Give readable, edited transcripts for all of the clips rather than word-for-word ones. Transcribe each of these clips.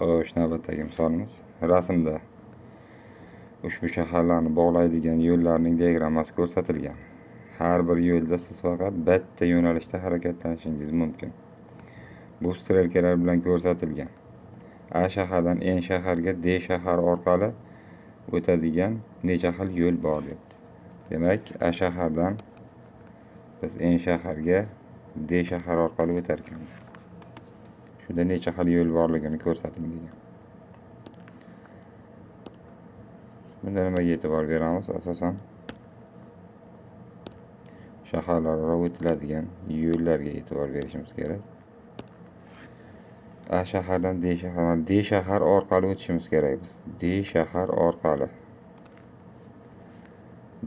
Xo'sh, navbatdagi misolimiz rasmda ushbu shaharlarni bog'laydigan yo'llarning diagrammasi ko'rsatilgan. Har bir yo'lda siz faqat bitta yo'nalishda harakatlanishingiz mumkin. Bu strelkalar bilan ko'rsatilgan. A shahardan N shaharga D shahar orqali o'tadigan necha xil yo'l bor debdi. Demak, A shahardan biz N shaharga D shahar orqali o'tar ekanmiz. Shunda necha xil yo'l borligini ko'rsating degan. Bunda nimaga e'tibor beramiz? Asosan shaharlararo o'tiladigan yo'llarga e'tibor berishimiz kerak. A shahardan D shahar orqali o'tishimiz kerak biz. D shahar orqali.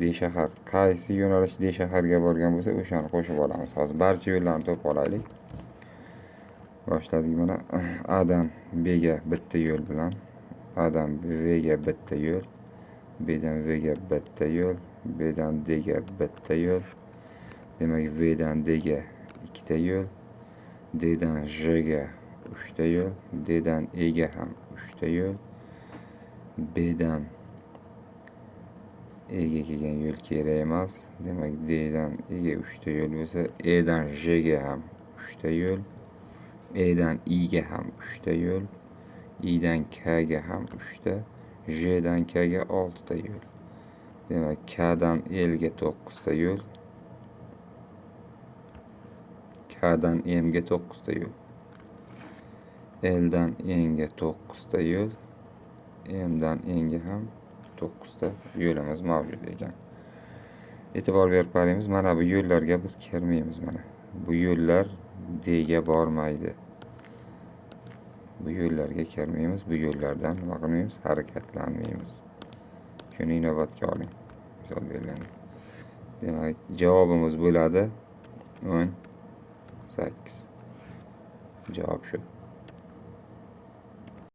D shahar qaysi yo'nalish D shaharga borgan bo'lsa, o'shani qo'shib olamiz. Hozir barcha yo'llarni to'plab olaylik. Boshladik mana A dan B ga bitta yo'l bilan, A dan B ga bitta yo'l, B dan V ga bitta yo'l, B dan D ga bitta yo'l. Demak, V dan D ga ikkita yo'l, D dan J ga 3 ta yo'l, D dan E ga ham 3 ta yo'l, B dan E ga kelgan yo'l kerak emas. Demak, D dan E ga 3 ta yo'l bo'lsa, E dan J ga ham 3 ta yo'l, E dan I ga ham 3 ta yo'l, I dan K ga ham 3 ta, J dan K ga 6 ta yo'l. Demak, K dan L ga 9 ta yo'l, K dan M ga 9 ta yo'l, L dan N ga 9 ta yo'l, M dan N ga ham 9 ta yo'limiz mavjud ekan. E'tibor berib qaraymiz, mana bu yo'llarga biz kirmaymiz mana. Bu yo'llar D ga bormaydi. Bu yo'llarga kirmaymiz, bu yo'llardan nima qilmaymiz? Harakatlanmaymiz. Shuni inobatga oling. Misol beriladi. Demak, javobimiz bo'ladi 18. Javob shu.